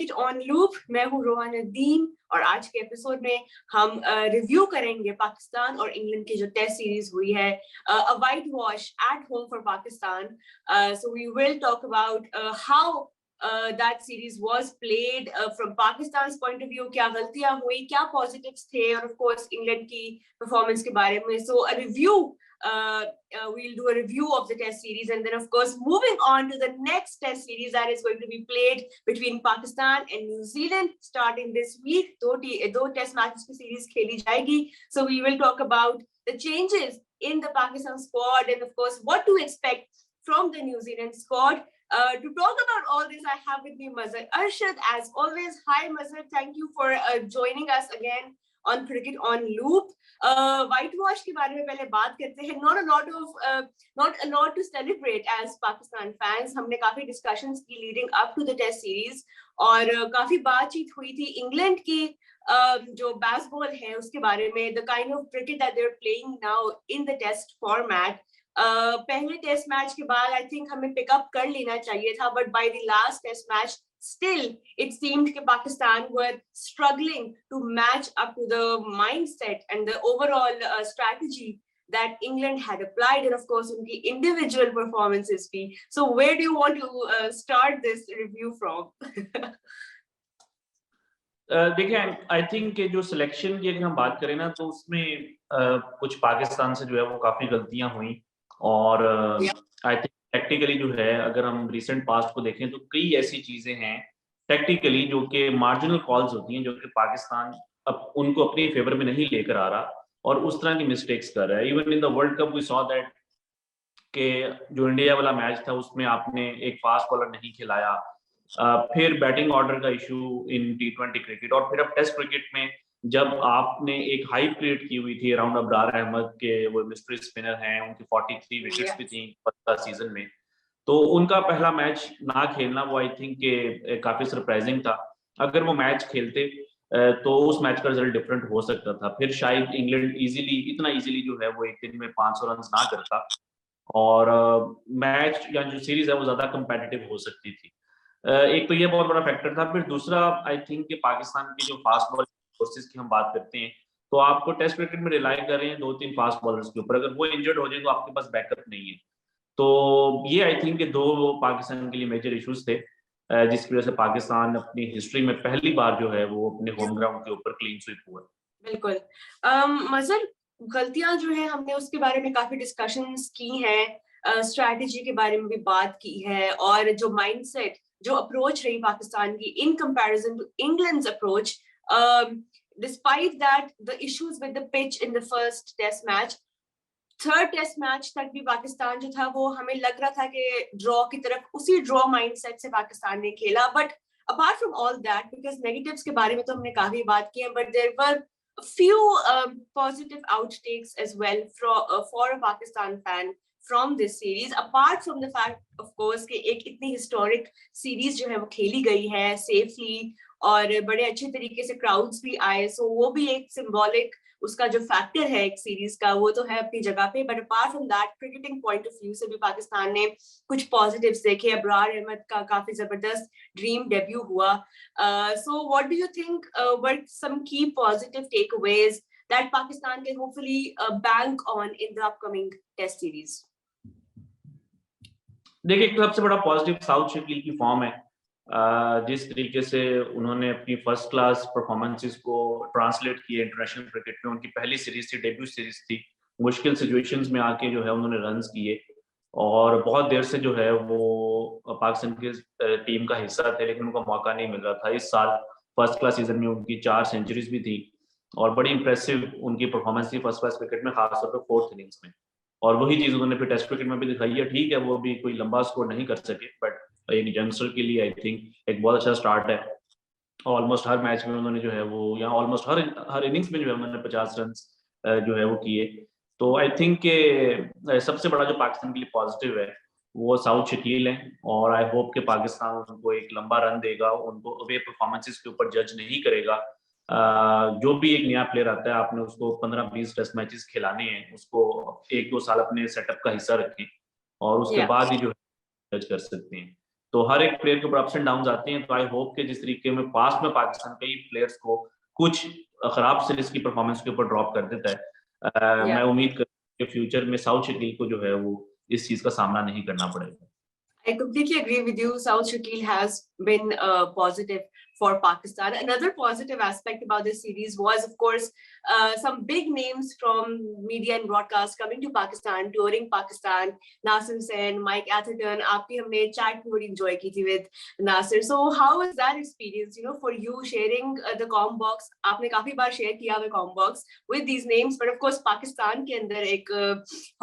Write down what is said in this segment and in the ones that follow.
Cricket on loop. मैं हूँ रोहान अदीन और आज के एपिसोड में हम रिव्यू करेंगे पाकिस्तान और इंग्लैंड की जो टेस्ट सीरीज हुई है, a whitewash at home for Pakistan. So we will talk about how that series was played from Pakistan's point of view, क्या गलतियां हुई, क्या positives थे, और of course इंग्लैंड की performance के बारे में. So a review, we'll do a review of the test series, and then of course moving on to the next test series that is going to be played between Pakistan and New Zealand starting this week. दो test matches की series खेली जाएगी. So we will talk about the changes in the Pakistan squad and of course what to expect from the New Zealand squad. To talk about all this, I have with me Mazhar Arshad, as always. Hi Mazhar, thank you for joining us again on Cricket on Loop. Whitewash के बारे में पहले बात करते हैं. Not a lot to celebrate as Pakistan fans. हमने काफी discussions की leading up to the test series और काफी बातचीत हुई थी इंग्लैंड की जो बेसबॉल है उसके बारे में, the kind of cricket that they're playing now in the test format. पहले टेस्ट मैच के बाद आई थिंक हमें पिकअप कर लेना चाहिए था, but by the last test match still it seemed कि Pakistan were struggling to match up to the mindset and the overall strategy that England had applied, and of course उनकी individual performances भी. So where do you want to start this review from? देखिए, I think जो selection की अगर हम बात करें ना, तो उसमें कुछ पाकिस्तान से जो है वो काफ़ी गलतियां हुई और आई थिंक टैक्टिकली जो है, अगर हम रिसेंट पास्ट को देखें तो कई ऐसी चीज़ें हैं टैक्टिकली जो कि मार्जिनल कॉल्स होती हैं, जो कि पाकिस्तान उनको अपनी फेवर में नहीं लेकर आ रहा और उस तरह की मिस्टेक्स कर रहा है. Even in the world cup we saw that कि जो इंडिया वाला मैच था उसमें आपने एक फास्ट बॉलर नहीं खिलाया, फिर बैटिंग ऑर्डर का इशू इन T20 क्रिकेट, और फिर अब टेस्ट क्रिकेट में जब आपने एक हाइप क्रिएट की हुई थी अराउंड अब्रार अहमद के, वो मिस्ट्री स्पिनर हैं, उनकी 43 विकेट्स भी थी पहला सीजन में, तो उनका पहला मैच ना खेलना वो आई थिंक के काफी सरप्राइजिंग था. अगर वो मैच खेलते तो उस मैच का रिजल्ट डिफरेंट हो सकता था. फिर शायद इंग्लैंड इतना इजीली जो है वो एक दिन में 500 रन ना करता और मैच या जो सीरीज है वो ज्यादा कंपेटिटिव हो सकती थी. एक तो ये बहुत बड़ा फैक्टर था. फिर दूसरा आई थिंक कि पाकिस्तान की जो फास्ट बॉलर फोर्सेस की हम बात करते हैं, तो आपको टेस्ट क्रिकेट में रिलाई कर रहे हैं 2-3 फास्ट बॉलर्स के ऊपर. अगर वो इंजर्ड हो जाए तो आपके पास बैकअप नहीं है. तो ये आई थिंक कि दो पाकिस्तान के लिए मेजर इश्यूज थे, जिसकी वजह से पाकिस्तान अपनी हिस्ट्री में पहली बार जो है वो अपने होम ग्राउंड के ऊपर क्लीन स्वीप हुआ. बिल्कुल. मजर, गलतियां जो है हमने उसके बारे में काफी डिस्कशंस की हैं, स्ट्रैटेजी के बारे में भी बात की है, और जो माइंडसेट, जो अप्रोच रही पाकिस्तान की in comparison to England's approach, despite that the issues with the pitch in the first test match, third test match तक भी पाकिस्तान जो था वो हमें लग रहा था कि ड्रॉ की तरफ, उसी ड्रॉ माइंडसेट से पाकिस्तान ने खेला. But apart from all that, because negatives के बारे में तो हमने काफी बात की है, but there were a few positive outtakes as well for a Pakistan fan from this series, apart from the fact of course कि एक इतनी historic series जो है वो खेली गई है safely और बड़े अच्छे तरीके से crowds भी आए, so वो भी एक symbolic उसका जो फैक्टर है एक सीरीज का, वो तो है अपनी जगह पे. But apart from that, cricketing point of view से भी पाकिस्तान ने कुछ पॉजिटिव्स देखे. अब्रार अहमद का काफी जबरदस्त ड्रीम डेब्यू हुआ. So what do you think were some key positive takeaways that Pakistan can hopefully bank on in the upcoming test series? देखिए, सबसे बड़ा पॉजिटिव साउथ शकील की फॉर्म है. जिस तरीके से उन्होंने अपनी फर्स्ट क्लास परफॉर्मेंसेस को ट्रांसलेट किए इंटरनेशनल क्रिकेट में. उनकी पहली सीरीज थी, डेब्यू सीरीज थी, मुश्किल सिचुएशंस में आके जो है उन्होंने रन्स किए और बहुत देर से जो है वो पाकिस्तान की टीम का हिस्सा थे, लेकिन उनको मौका नहीं मिल रहा था. इस साल फर्स्ट क्लास सीजन में उनकी 4 सेंचुरीज भी थी और बड़ी इंप्रेसिव उनकी परफॉर्मेंस थी फर्स्ट क्लास क्रिकेट में, खासतौर पर फोर्थ इनिंग्स में. और वही चीज उन्होंने फिर टेस्ट क्रिकेट में भी दिखाई है. ठीक है, वो भी कोई लंबा स्कोर नहीं कर सके, बट एक यंगस्टर के लिए आई थिंक एक बहुत अच्छा स्टार्ट है. ऑलमोस्ट हर मैच में उन्होंने जो है वो, या ऑलमोस्ट हर इनिंग्स में जो है उन्होंने 50 रन जो है वो किए. तो आई थिंक के सबसे बड़ा जो पाकिस्तान के लिए पॉजिटिव है वो साउथ शकील है, और आई होप कि पाकिस्तान उनको एक लंबा रन देगा, उनको अवे परफॉर्मेंसेस के ऊपर जज नहीं करेगा. जो भी एक नया प्लेयर आता है, आपने उसको 15-20 टेस्ट मैचेस खिलाने हैं, उसको 1-2 साल अपने सेटअप का हिस्सा रखें और उसके बाद ही जो जज कर सकते हैं. तो हर एक प्लेयर के ऊपर अप्स एंड डाउन आते हैं। तो आई होप कि जिस तरीके में पास्ट में पाकिस्तान कई प्लेयर्स को कुछ खराब सीरीज की परफॉर्मेंस के ऊपर ड्रॉप कर देता है, मैं उम्मीद कर कि फ्यूचर में साउथ शकील को जो है वो इस चीज का सामना नहीं करना पड़ेगा। I completely agree with you. Saud Shakil has been positive for Pakistan. Another positive aspect about this series was, of course, some big names from media and broadcast coming to Pakistan, touring Pakistan. Nasir Hussain, Mike Atherton, आपकी हमने chat भी बड़ी enjoy की थी with Nasir. So how was that experience? You know, for you sharing the com box, आपने काफी बार share किया हुआ com box with these names, but of course Pakistan के अंदर एक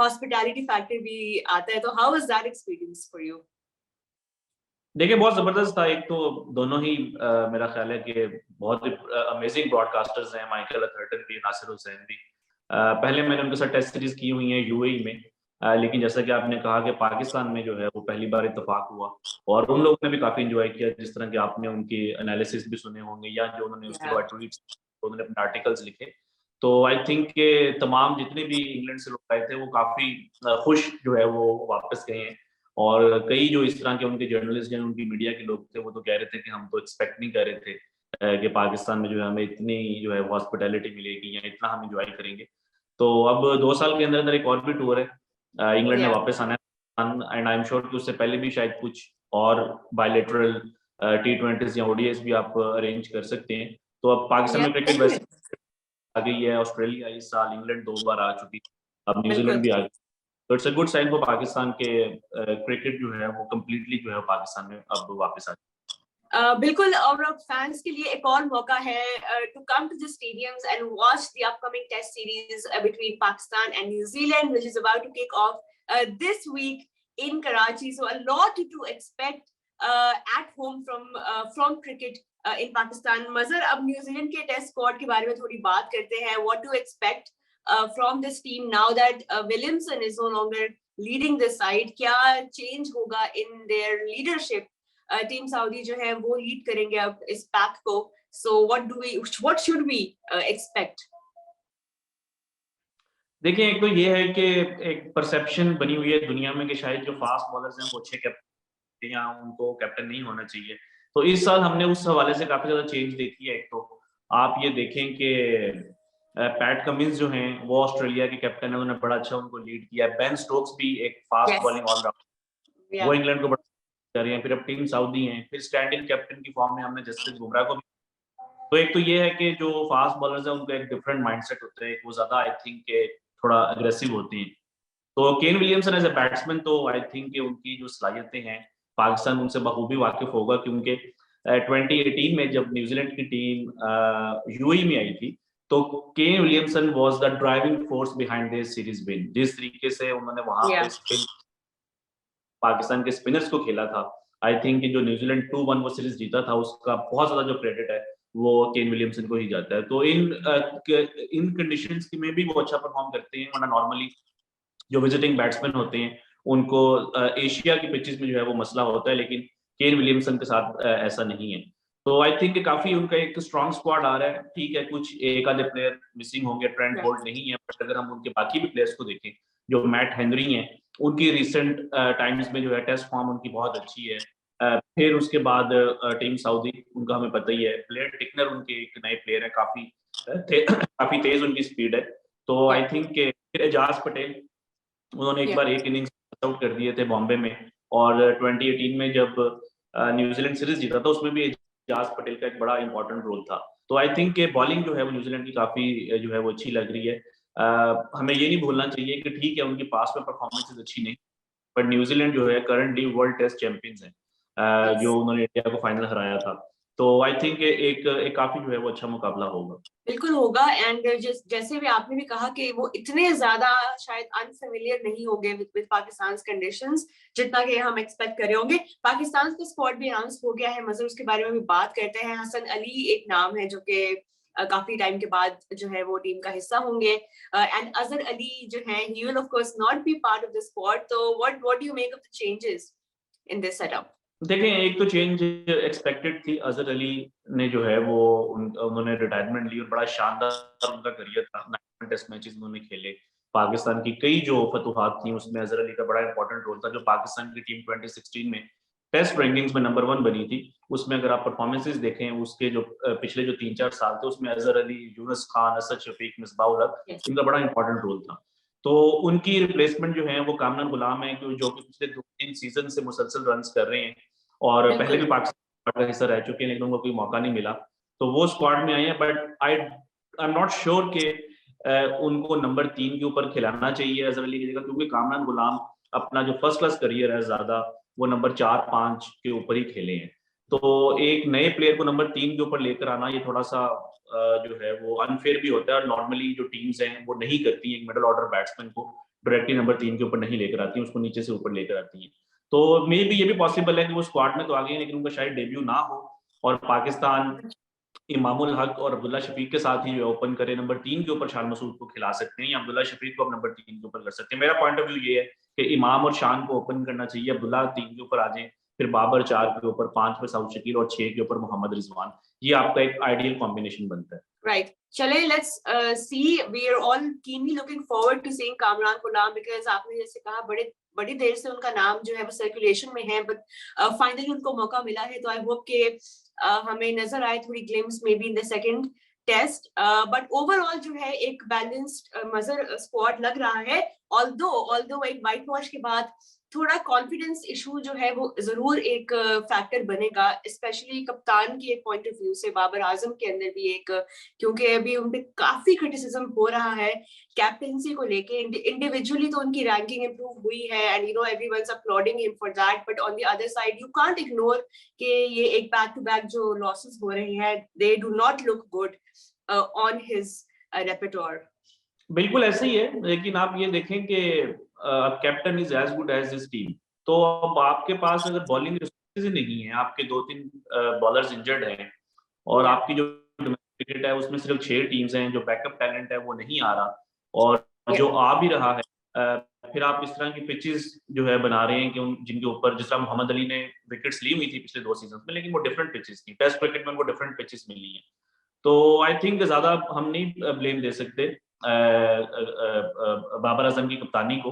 hospitality factor भी आता है. तो how was that experience for you? देखिए बहुत जबरदस्त था। एक तो दोनों ही मेरा ख्याल है कि बहुत अमेजिंग ब्रॉडकास्टर्स हैं, माइकल अथर्टन भी, नासिर हुसैन भी। पहले मैंने उनके साथ टेस्ट सीरीज की हुई है यूएई में, लेकिन जैसा कि आपने कहा कि पाकिस्तान में जो है वो पहली बार इत्तेफाक हुआ और उन लोगों ने भी काफी एंजॉय किया, जिस तरह के आपने उनके एनालिसिस भी सुने होंगे या जो उन्होंने उसके बाद ट्वीट्स, उन्होंने अपने आर्टिकल्स लिखे। तो आई थिंक के तमाम जितने भी इंग्लैंड से लोग आए थे वो काफी खुश जो है वो वापस गए हैं। और कई जो इस तरह के उनके जर्नलिस्ट हैं, उनकी मीडिया के लोग थे, वो तो कह रहे थे कि हम तो एक्सपेक्ट नहीं कर रहे थे कि पाकिस्तान में जो है हमें इतनी जो है हॉस्पिटैलिटी मिलेगी या इतना हम एंजॉय करेंगे। तो अब 2 साल के अंदर अंदर एक और भी टूर है, इंग्लैंड में वापस आना है, एंड आई एम श्योर कि उससे पहले भी शायद कुछ और बायलैटरल T20s या ODIs भी आप अरेंज कर सकते हैं। तो अब पाकिस्तान में क्रिकेट वैसे आ गई है, ऑस्ट्रेलिया इस साल, इंग्लैंड 2 बार आ चुकी, अब न्यूजीलैंड भी आ गई। तो it's a good sign for Pakistan के क्रिकेट जो है वो कंप्लीटली जो है पाकिस्तान में अब वापस आ बिल्कुल, और अब फैंस के लिए एक और मौका है to come to the stadiums and watch the upcoming test series between Pakistan and New Zealand which is about to kick off this week in Karachi. So a lot to expect at home from cricket in Pakistan. मजर, अब New Zealand के test squad के बारे में थोड़ी बात करते हैं. What to expect from this team now that Williamson is no longer leading the side? क्या change होगा in their leadership? Team Saudi जो है वो लीड करेंगे अब इस पैक को. So what should we expect? देखिए, एक तो ये है कि एक परसेप्शन बनी हुई है दुनिया में कि शायद जो फास्ट बॉलर्स हैं वो अच्छे कैप्टन या उनको कैप्टन नहीं होना चाहिए। तो इस साल हमने उस हवाले से काफी ज्यादा चेंज देखी है। एक तो आप ये देखें कि पैट कमिंस जो हैं वो ऑस्ट्रेलिया के कैप्टन है, उन्होंने बड़ा अच्छा उनको लीड किया है। बेन स्टोक्स भी एक फास्ट बॉलिंग ऑलराउंडर, वो इंग्लैंड को बड़ा कर रहे हैं। फिर अब टीम सऊदी हैं, फिर स्टैंडिंग कैप्टन की फॉर्म में हमने जसप्रीत बुमराह को भी। तो एक तो ये है कि जो फास्ट बॉलर्स हैं उनका एक डिफरेंट माइंडसेट होता है, वो ज्यादा आई थिंक के थोड़ा अग्रेसिव होती हैं। तो Kane Williamson as a batsman तो आई थिंक कि उनकी जो सलाहियतें हैं पाकिस्तान उनसे बखूबी वाकिफ होगा, क्योंकि 2018 में जब न्यूजीलैंड की टीम यूएई में आई थी तो Kane Williamson was the driving force behind this series win. जिस तरीके से उन्होंने वहां पे स्पिन पाकिस्तान के स्पिनर्स को खेला था, आई थिंक जो न्यूजीलैंड 2-1 वो सीरीज जीता था उसका बहुत ज्यादा जो क्रेडिट है वो केन विलियमसन को ही जाता है। तो इन कंडीशंस में भी वो अच्छा परफॉर्म करते हैं, वरना नॉर्मली जो विजिटिंग बैट्समैन होते हैं उनको एशिया की पिचेस में जो है वो मसला होता है, लेकिन केन विलियमसन के साथ ऐसा नहीं है। तो आई थिंक काफी उनका एक स्ट्रॉन्ग स्क्वाड आ रहा है। ठीक है, कुछ एक आधे प्लेयर मिसिंग होंगे, ट्रेंट बोल्ट नहीं है, बट अगर हम उनके बाकी भी प्लेयर्स को देखें, जो मैट हेनरी हैं, उनकी रिसेंट टाइम्स में जो है टेस्ट फॉर्म उनकी बहुत अच्छी है। फिर उसके बाद टीम सऊदी, उनका हमें पता ही है, प्लेयर टिकनर उनके एक नए प्लेयर है, काफी तेज उनकी स्पीड है। तो आई थिंक एजाज पटेल, उन्होंने एक बार एक इनिंग्स आउट कर दिए थे बॉम्बे में, और 2018 में जब न्यूजीलैंड सीरीज जीता था उसमें भी एजाज पटेल का एक बड़ा इंपॉर्टेंट रोल था। तो आई थिंक के बॉलिंग जो है वो न्यूजीलैंड की काफी जो है वो अच्छी लग रही है। हमें ये नहीं भूलना चाहिए कि ठीक है उनकी पास में परफॉर्मेंसेस अच्छी नहीं, बट न्यूजीलैंड जो है करंटली वर्ल्ड टेस्ट चैंपियंस है, जो उन्होंने इंडिया को फाइनल हराया था। तो आई थिंक एक काफी जो है वो अच्छा मुकाबला होगा। बिल्कुल होगा, एंड जैसे भी आपने भी कहा कि वो इतने ज्यादा शायद अनफेमिलियर नहीं होंगे विद पाकिस्तान कंडीशंस जितना कि हम एक्सपेक्ट कर रहे होंगे। पाकिस्तान का स्क्वाड भी अनाउंस हो गया है, मजर उसके बारे में भी बात करते हैं। हसन अली एक नाम है जो कि काफी टाइम के बाद जो है वो टीम का हिस्सा होंगे, एंड अजहर अली जो है he will of course not be part of the squad. तो what do you make of the changes in this setup? देखें, एक तो चेंज एक्सपेक्टेड थी। अजहर अली ने जो है वो उन्होंने रिटायरमेंट ली और बड़ा शानदार उनका करियर था, 9 टेस्ट मैचेस उन्होंने खेले। पाकिस्तान की कई जो फतुहात थी उसमें अजहर अली का बड़ा इंपॉर्टेंट रोल था, जो पाकिस्तान की टीम 2016 में टेस्ट रैंकिंग्स में नंबर 1 बनी थी। उसमें अगर आप परफॉर्मेंसेस देखें उसके जो पिछले जो 3-4 साल थे उसमें अजहर अली, यूनुस खान, असद शफीक, मिसबाह-उल हक इनका बड़ा इंपॉर्टेंट रोल था। तो उनकी रिप्लेसमेंट जो है वो कामरान गुलाम है जो कि पिछले 2-3 सीजन से मुसलसल रन्स कर रहे हैं और पहले भी पाकिस्तान का हिस्सा रह चुके हैं लेकिन उनको कोई मौका नहीं मिला। तो वो स्क्वाड में आए हैं but I am not sure कि उनको नंबर 3 के ऊपर खिलाना चाहिए अजहर अली की जगह, क्योंकि कामरान गुलाम अपना जो फर्स्ट क्लास करियर है ज्यादा वो नंबर 4-5 के ऊपर ही खेले हैं। तो एक नए प्लेयर को नंबर 3 के ऊपर लेकर आना ये थोड़ा सा जो है वो अनफेयर भी होता है और नॉर्मली जो टीम्स हैं वो नहीं करती एक मिडिल ऑर्डर बैट्समैन को डायरेक्टली नंबर 3 के ऊपर नहीं लेकर आती, उसको नीचे से ऊपर लेकर आती हैं। तो मे बी ये भी पॉसिबल है कि वो स्क्वाड में तो आ गए लेकिन उनका शायद डेब्यू ना हो और पाकिस्तान इमामुल हक और अब्दुल्ला शफीक के साथ ही जो ओपन करे, नंबर 3 के ऊपर शान मसूद को खिला सकते हैं या अब्दुल्ला शफीक को अब नंबर 3 के ऊपर कर सकते हैं। मेरा पॉइंट ऑफ व्यू ये है कि इमाम और शान को ओपन करना चाहिए, अब्दुल्ला 3 के ऊपर आ जाए, फिर बाबर 4 के ऊपर, 5 पे साउथ शकील और 6 के ऊपर मोहम्मद रिजवान। ये आपका एक आइडियल कॉम्बिनेशन बनता है। Right. चले let's see. We are all keenly looking forward to seeing Kamran Ghulam because आपने जैसे कहा बड़ी देर से उनका नाम जो है वो सर्कुलेशन में है बट फाइनली उनको मौका मिला है। तो आई होप कि हमें नजर आए थोड़ी glimpse maybe in the second test but overall जो है एक बैलेंस्ड मजर स्क्वाड लग रहा है। ऑल्दो एक वाइट वॉश के बाद थोड़ा कॉन्फिडेंस इशू जो है वो जरूर एक फैक्टर बनेगा, स्पेशली कप्तान की एक पॉइंट ऑफ व्यू से बाबर आजम के अंदर भी एक, क्योंकि अभी उन पे काफी क्रिटिसिज्म हो रहा है कैप्टेंसी को लेके। इंडिविजुअली तो उनकी रैंकिंग इंप्रूव हुई है and you know everyone's applauding him for that, but on the other side you can't ignore कि ये एक बैक टू बैक जो लॉसेस हो रहे हैं they do not look good on his repertoire. बिल्कुल ऐसे ही है, लेकिन आप ये देखें कि captain is as good as his team. तो अब आपके पास अगर बॉलिंग रिसोर्सेज ही नहीं है, आपके 2-3 बॉलर्स इंजर्ड हैं और आपकी जो क्रिकेट है उसमें सिर्फ 6 टीम्स हैं, जो बैकअप टैलेंट है वो नहीं आ रहा और जो आ भी रहा है फिर आप इस तरह की पिचेस जो है बना रहे हैं कि जिनके ऊपर जिस तरह मोहम्मद अली ने विकेट्स ली हुई थी पिछले 2 सीजन में, लेकिन वो डिफरेंट पिचेस थी। टेस्ट क्रिकेट में उनको डिफरेंट पिचेस मिली हैं। तो आई थिंक ज्यादा हम नहीं ब्लेम दे सकते बाबर आजम की कप्तानी को।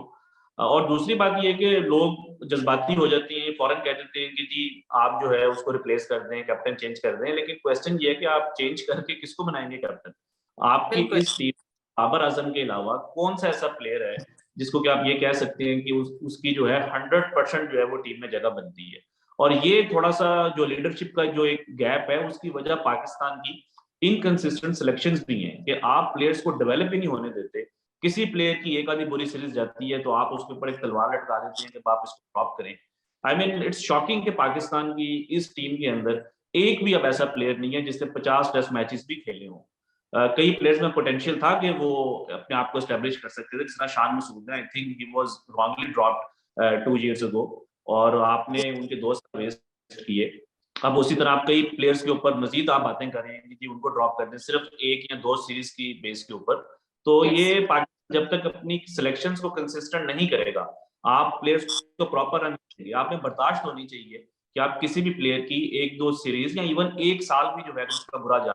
और दूसरी बात ये कि लोग जज्बाती हो जाते हैं, फौरन कह देते हैं कि जी आप जो है उसको रिप्लेस कर दें, कैप्टन चेंज कर दें, लेकिन क्वेश्चन ये है कि आप चेंज करके किसको बनाएंगे कैप्टन? आपकी इस टीम बाबर आजम के अलावा कौन सा ऐसा प्लेयर है जिसको कि आप ये कह सकते हैं कि उसकी जो है 100% जो है वो टीम में जगह बनती है? और ये थोड़ा सा जो लीडरशिप का जो एक गैप है उसकी वजह पाकिस्तान की इनकंसिस्टेंट सिलेक्शंस भी हैं कि आप प्लेयर्स को डेवलप ही नहीं होने देते। किसी प्लेयर की एक आधी बुरी सीरीज जाती है तो आप उसके ऊपर एक तलवार लटका देते हैं कि आप इसको ड्रॉप करें। आई मीन इट्स शॉकिंग कि पाकिस्तान की इस टीम के अंदर एक भी अब ऐसा प्लेयर नहीं है जिसने 50 टेस्ट मैचेस भी खेले हों। कई प्लेयर्स में पोटेंशियल था कि वो अपने आप को एस्टेब्लिश कर सकते थे, जिस तरह शान मसूद है, I think he was wrongly dropped 2 years ago और आपने उनके 2 साल वेस्ट किए। अब उसी तरह आप कई प्लेयर्स के ऊपर मजीद आप बातें कर रहे हैं कि उनको ड्रॉप कर दें सिर्फ 1 या 2 सीरीज की बेस के ऊपर। तो ये पाकिस्तान जब तक अपनी सिलेक्शंस को कंसिस्टेंट नहीं करेगा, आप प्लेयर्स को प्रॉपर रन चाहिए, आप में बर्दाश्त होनी चाहिए कि आप किसी भी प्लेयर की 1-2 सीरीज या इवन 1 साल भी जो है उसका बुरा जा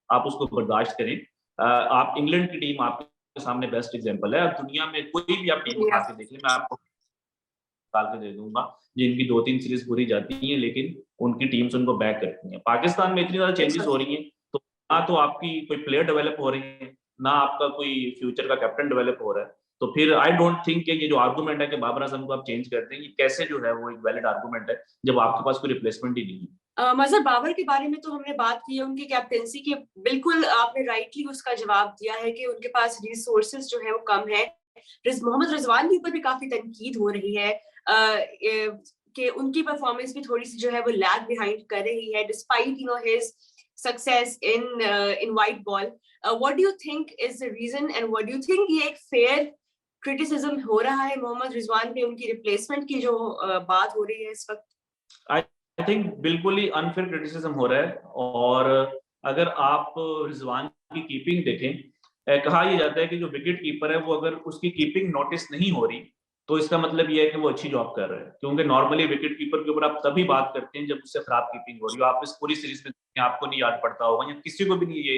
आप उसको बर्दाश्त करें। आप इंग्लैंड की टीम आपके सामने बेस्ट एग्जांपल है। अब दुनिया में कोई भी आप टीम उठा के देख लें, मैं आपको निकाल के दे दूंगा जिनकी 2-3 सीरीज पूरी जाती हैं लेकिन उनकी टीम्स उनको बैक करती हैं। पाकिस्तान में इतनी ज्यादा चेंजेस हो रही हैं तो ना तो आपकी कोई प्लेयर डेवलप हो रही है, ना आपका कोई फ्यूचर का कैप्टन डेवलप हो रहा है। तो फिर आई डोंट थिंक कि ये जो आर्गुमेंट है कि बाबर आजम को आप चेंज करते हैं, ये कैसे जो है वो एक वैलिड आर्गुमेंट है जब आपके पास कोई रिप्लेसमेंट ही नहीं है। मजहर बाबर के बारे में तो हमने बात की है, उनकी कैप्टेंसी की बिल्कुल आपने राइटली उसका जवाब दिया है कि उनके पास रिसोर्सेज जो है वो कम है। मोहम्मद रिजवान के ऊपर भी काफी तनकीद हो रही है कि उनकी परफॉर्मेंस भी थोड़ी सी जो है वो लैग बिहाइंड कर रही है despite you know his success in white ball. What do you think is the reason and what do you think ये एक फेयर क्रिटिसिज्म हो रहा है मोहम्मद रिजवान पे, उनकी रिप्लेसमेंट की जो बात हो रही है इस वक्त? आई थिंक बिल्कुल ही अनफेयर क्रिटिसिज्म हो रहा है। और अगर आप रिजवान की कीपिंग देखें, कहा यह जाता है कि जो विकेट कीपर है वो अगर उसकी कीपिंग नोटिस नहीं हो रही तो इसका मतलब यह है कि वो अच्छी जॉब कर रहा है, क्योंकि नॉर्मली विकेट कीपर के ऊपर आप तभी बात करते हैं जब उससे खराब कीपिंग हो रही हो। आप इस पूरी सीरीज में आपको नहीं याद पड़ता होगा या किसी को भी नहीं ये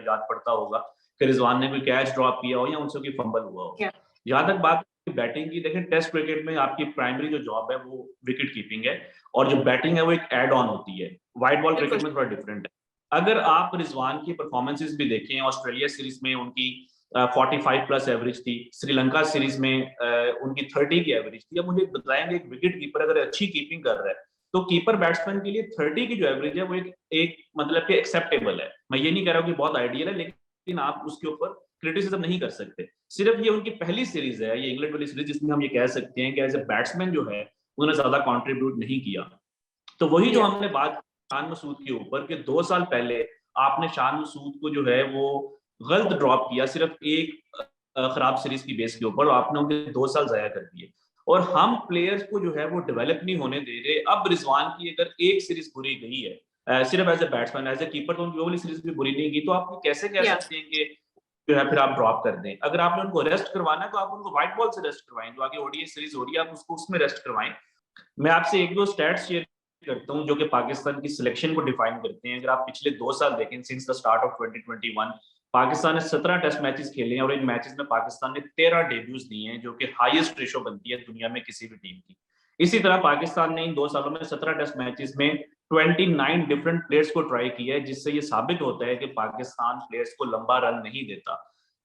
याद पड़ता होगा कि रिजवान ने कोई कैच ड्रॉप किया हो या उनसे कोई फंबल हुआ हो। जहां तक बात बैटिंग की देखें, टेस्ट क्रिकेट में आपकी प्राइमरी जो जॉब है वो विकेट कीपिंग है, और जो बैटिंग है वो एक एड ऑन होती है। व्हाइट बॉल क्रिकेट में थोड़ा डिफरेंट है। अगर आप रिजवान की परफॉर्मेंसेस भी देखें, ऑस्ट्रेलिया सीरीज में उनकी 45 प्लस एवरेज थी, श्रीलंका सीरीज में उनकी 30 की एवरेज थी। अब मुझे बताएंगे, एक विकेट कीपर अगर अच्छी कीपिंग कर रहा है तो कीपर बैट्समैन के लिए 30 की जो एवरेज है वो एक मतलब कि एक्सेप्टेबल है। मैं ये नहीं कह रहा हूँ कि बहुत आइडियल है, लेकिन आप उसके ऊपर क्रिटिसिज्म नहीं कर सकते। सिर्फ ये उनकी पहली सीरीज है, ये इंग्लैंड वाली सीरीज, जिसमें हम ये कह सकते हैं कि एज ए बैट्समैन जो है उन्होंने ज्यादा कंट्रीब्यूट नहीं किया। तो वही जो हमने बात शान मसूद के ऊपर कि 2 साल पहले आपने शान मसूद को जो है वो गलत ड्रॉप किया सिर्फ एक खराब सीरीज की बेस के ऊपर, आपने उनके 2 साल जाया कर दिए। और हम प्लेयर्स को जो है वो डेवलप नहीं होने दे रहे। अब रिजवान की अगर एक सीरीज बुरी गई है सिर्फ as a batsman, as a keeper तो उनकी वो वाली सीरीज भी बुरी नहीं गई, तो आप कैसे कह सकते हैं कि जो है फिर आप ड्रॉप कर दें? अगर आपने उनको रेस्ट करवाना है तो आप उनको व्हाइट बॉल से रेस्ट करवाएं, जो आगे ओडीआई सीरीज हो रही है आप उसको उसमें रेस्ट करवाएं। मैं आपसे एक दो स्टैट्स शेयर करता हूं जो कि पाकिस्तान की सिलेक्शन को डिफाइन करते हैं। अगर आप पिछले 2 साल देखें, since the start of 2021, Pakistan ने 17 टेस्ट मैचेस खेले हैं और इन मैचेस में पाकिस्तान ने 13 डेब्यूज दिए हैं, जो कि हाईएस्ट रेशो बनती है दुनिया में किसी भी टीम की। इसी तरह पाकिस्तान ने इन 2 सालों में 17 टेस्ट मैचेस में 29 डिफरेंट प्लेयर्स को ट्राई किया है, जिससे ये साबित होता है कि पाकिस्तान प्लेयर्स को लंबा रन नहीं देता।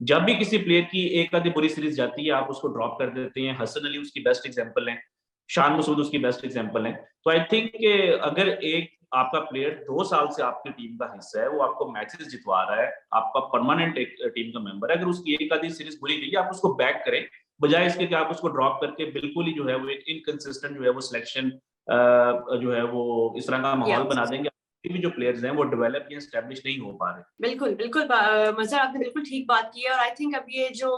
जब भी किसी प्लेयर की एक आधी बुरी सीरीज जाती है आप उसको ड्रॉप कर देते हैं। हसन अली उसकी बेस्ट एग्जांपल है, शान मसूद उसकी बेस्ट एग्जांपल है। तो आई थिंक कि अगर एक आपका प्लेयर 2 साल से आपकी टीम का हिस्सा है, वो आपको मैचेस जितवा रहा है, आपका परमानेंट एक टीम का मेंबर है, अगर उसकी एक आधी सीरीज बुरी गई आप उसको बैक करें, बजाय इसके कि आप उसको ड्रॉप करके बिल्कुल ही जो है वो एक इनकंसिस्टेंट जो है वो सिलेक्शन जो है वो इस तरह का माहौल बना देंगे भी जो प्लेयर्स हैं वो डेवलप या एस्टैब्लिश नहीं हो पा रहे। बिल्कुल बिल्कुल मजहर, आपने बिल्कुल ठीक बात की है। और आई थिंक अब ये जो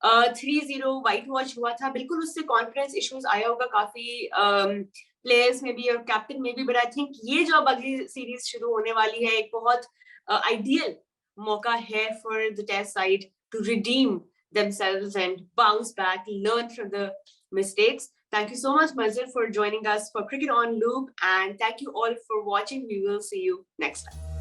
3-0 व्हाइट वॉश हुआ था, बिल्कुल उससे कॉन्फिडेंस इश्यूज आया होगा काफी प्लेयर्स में भी और कैप्टन में भी। बट आई थिंक ये जो अब अगली सीरीज शुरू होने वाली है, एक बहुत आइडियल मौका है for the test side to redeem themselves and bounce back, learn from the mistakes. Thank you so much, Mazhar, for joining us for Cricket on Loop, and thank you all for watching. We will see you next time.